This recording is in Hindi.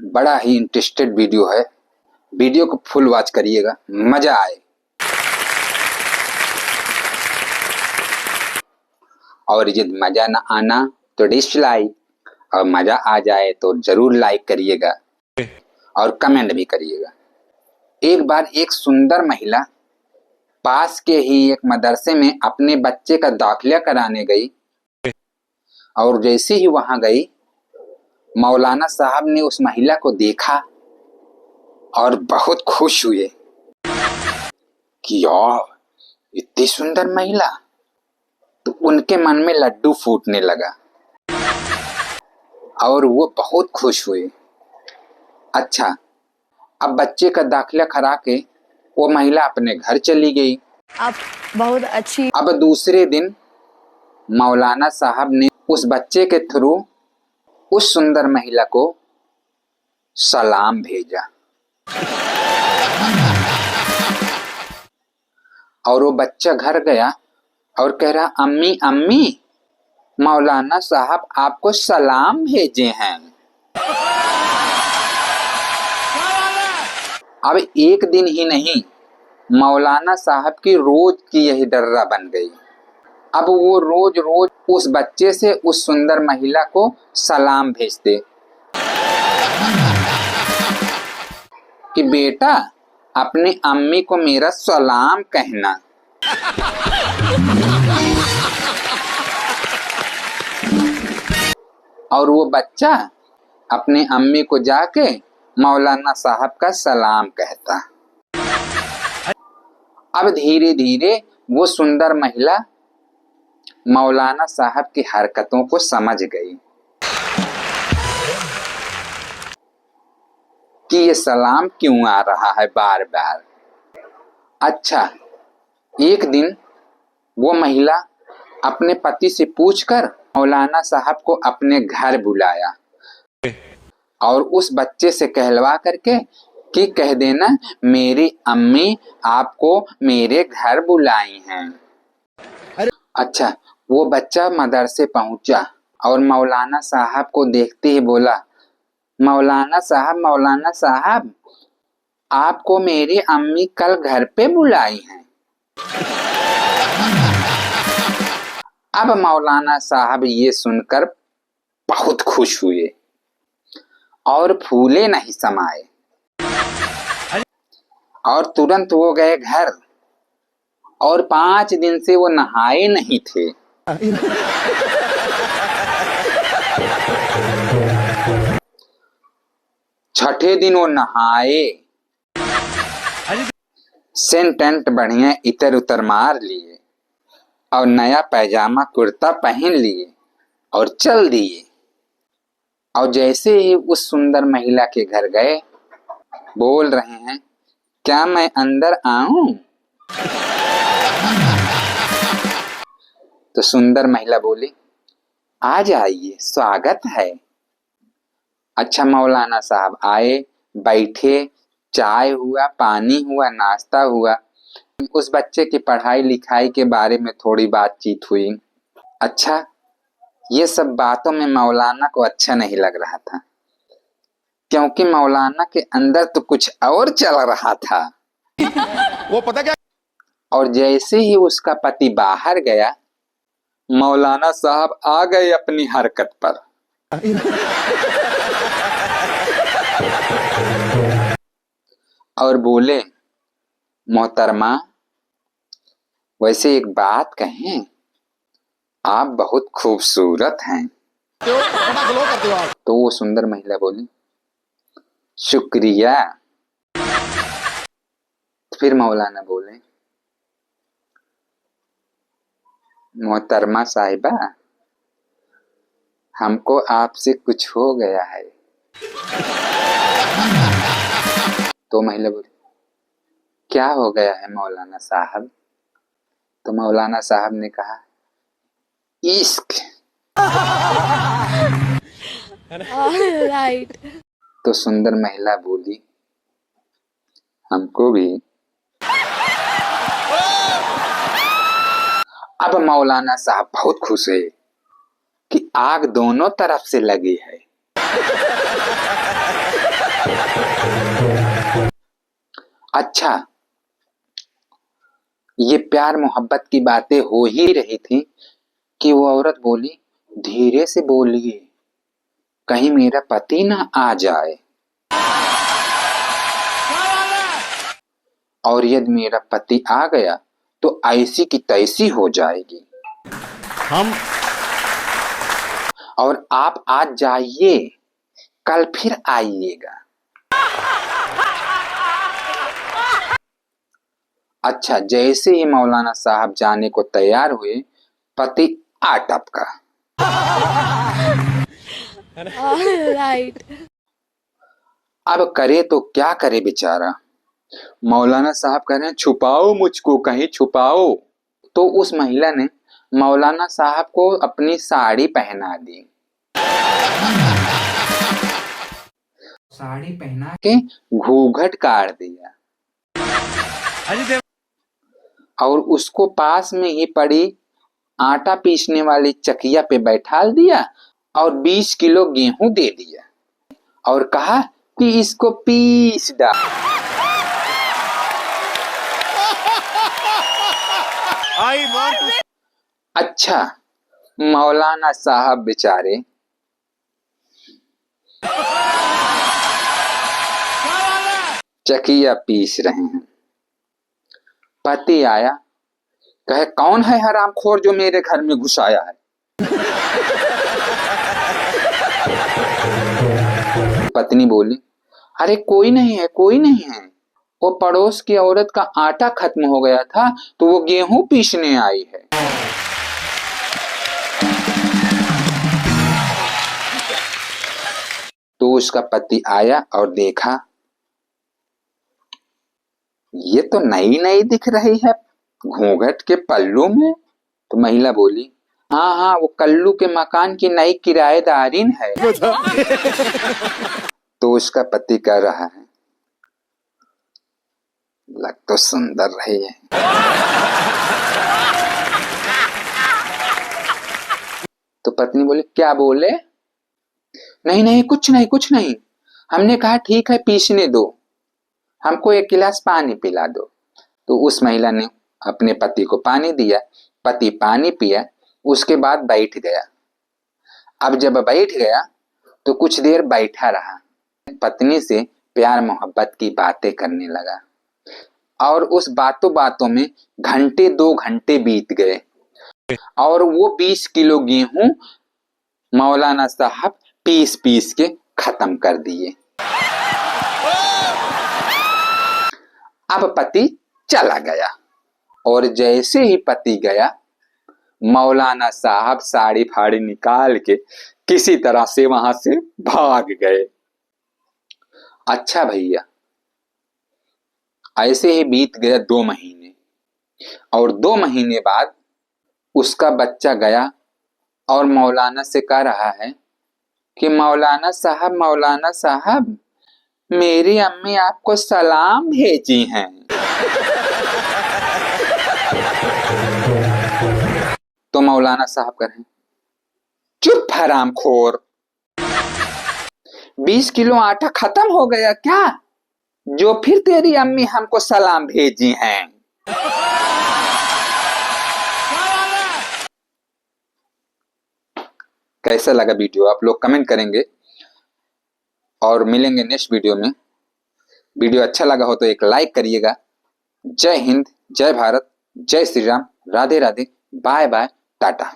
बड़ा ही इंटरेस्टेड वीडियो है। वीडियो को फुल वॉच करिएगा, मजा आए। और यदि मजा ना आना तो डिसलाइक, और मजा आ जाए तो जरूर लाइक करिएगा और कमेंट भी करिएगा। एक बार एक सुंदर महिला पास के ही एक मदरसे में अपने बच्चे का दाखिला कराने गई, और जैसे ही वहां गई मौलाना साहब ने उस महिला को देखा और बहुत खुश हुए कि यार इतनी सुंदर महिला। तो उनके मन में लड्डू फूटने लगा और वो बहुत खुश हुए। अच्छा, अब बच्चे का दाखिला करा के वो महिला अपने घर चली गई। आप बहुत अच्छी। अब दूसरे दिन मौलाना साहब ने उस बच्चे के थ्रू उस सुंदर महिला को सलाम भेजा, और वो बच्चा घर गया और कह रहा, अम्मी अम्मी मौलाना साहब आपको सलाम भेजे हैं। अब एक दिन ही नहीं, मौलाना साहब की रोज की यही डर्रा बन गई। अब वो रोज रोज उस बच्चे से उस सुंदर महिला को सलाम भेजते कि बेटा अपनी अम्मी को मेरा सलाम कहना। और वो बच्चा अपने अम्मी को जाके मौलाना साहब का सलाम कहता। अब धीरे धीरे वो सुंदर महिला मौलाना साहब की हरकतों को समझ गई कि ये सलाम क्यों आ रहा है बार बार। अच्छा, एक दिन वो महिला अपने पति से पूछकर मौलाना साहब को अपने घर बुलाया और उस बच्चे से कहलवा करके कि कह देना मेरी अम्मी आपको मेरे घर बुलाई हैं। अच्छा, वो बच्चा मदरसे पहुंचा और मौलाना साहब को देखते ही बोला, मौलाना साहब आपको मेरी अम्मी कल घर पे बुलाई हैं। अब मौलाना साहब ये सुनकर बहुत खुश हुए और फूले नहीं समाये, और तुरंत वो गए घर, और 5 दिन से वो नहाए नहीं थे। छठे दिन वो नहाए, सेंट बढ़िया इतर उतर मार लिए और नया पैजामा कुर्ता पहन लिए और चल दिए। और जैसे ही उस सुंदर महिला के घर गए, बोल रहे हैं, क्या मैं अंदर आऊं? तो सुंदर महिला बोली, आ जाइए, स्वागत है। अच्छा, मौलाना साहब आए, बैठे, चाय हुआ, पानी हुआ, नाश्ता हुआ, उस बच्चे की पढ़ाई लिखाई के बारे में थोड़ी बातचीत हुई। अच्छा, ये सब बातों में मौलाना को अच्छा नहीं लग रहा था, क्योंकि मौलाना के अंदर तो कुछ और चल रहा था। वो पता क्या? और जैसे ही उसका पति बाहर गया, मौलाना साहब आ गए अपनी हरकत पर। और बोले, मोहतरमा वैसे एक बात कहें, आप बहुत खूबसूरत हैं। तो वो सुंदर महिला बोली, शुक्रिया। फिर मौलाना बोले, मोहतरमा साहिबा हमको आपसे कुछ हो गया है। तो महिला बोली, क्या हो गया है मौलाना साहब? तो मौलाना साहब ने कहा, इश्क। राइट। तो सुंदर महिला बोली, हमको भी। अब मौलाना साहब बहुत खुश हुए कि आग दोनों तरफ से लगी है। अच्छा, ये प्यार मोहब्बत की बातें हो ही रही थी कि वो औरत बोली, धीरे से बोलिए, कहीं मेरा पति ना आ जाए, और यदि मेरा पति आ गया तो ऐसी की तैसी हो जाएगी। हम और आप आज जाइए, कल फिर आइएगा। अच्छा, जैसे ही मौलाना साहब जाने को तैयार हुए, पति आ टपका। राइट। अब करे तो क्या करे बेचारा। मौलाना साहब कह रहे हैं, छुपाओ मुझको, कहीं छुपाओ। तो उस महिला ने मौलाना साहब को अपनी साड़ी पहना दी। साड़ी पहना के घूंघट काट दिया और उसको पास में ही पड़ी आटा पीसने वाली चकिया पे बैठाल दिया और 20 किलो गेहूं दे दिया और कहा कि इसको पीस डाल। I want to. अच्छा, मौलाना साहब बेचारे चकिया पीस रहे हैं। पति आया, कहे, कौन है हरामखोर जो मेरे घर में घुस आया है? पत्नी बोली, अरे कोई नहीं है, कोई नहीं है, वो पड़ोस की औरत का आटा खत्म हो गया था तो वो गेहूं पीसने आई है। तो उसका पति आया और देखा, ये तो नई नई दिख रही है घूंघट के पल्लू में। तो महिला बोली, हाँ हाँ, वो कल्लू के मकान की नई किराएदारिन है। तो उसका पति कह रहा है, लग तो सुंदर रही है। तो पत्नी बोली, क्या बोले? नहीं नहीं, कुछ नहीं कुछ नहीं, हमने कहा ठीक है पीसने दो, हमको एक गिलास पानी पिला दो। तो उस महिला ने अपने पति को पानी दिया, पति पानी पिया, उसके बाद बैठ गया। अब जब बैठ गया तो कुछ देर बैठा रहा, पत्नी से प्यार मोहब्बत की बातें करने लगा और उस बातों बातों में घंटे 2 घंटे बीत गए और वो 20 किलो गेहूं मौलाना साहब पीस पीस के खत्म कर दिए। अब पति चला गया और जैसे ही पति गया, मौलाना साहब साड़ी फाड़ी निकाल के किसी तरह से वहां से भाग गए। अच्छा भैया, ऐसे ही बीत गया 2 महीने और 2 महीने बाद उसका बच्चा गया और मौलाना से कह रहा है कि मौलाना साहब, मेरी अम्मी आपको सलाम भेजी हैं। तो मौलाना साहब कहें, चुप हरामखोर, 20 किलो आटा खत्म हो गया क्या, जो फिर तेरी अम्मी हमको सलाम भेजी हैं? कैसा लगा वीडियो आप लोग कमेंट करेंगे और मिलेंगे नेक्स्ट वीडियो में। वीडियो अच्छा लगा हो तो एक लाइक करिएगा। जय हिंद, जय भारत, जय श्री राम, राधे राधे, बाय बाय, टाटा।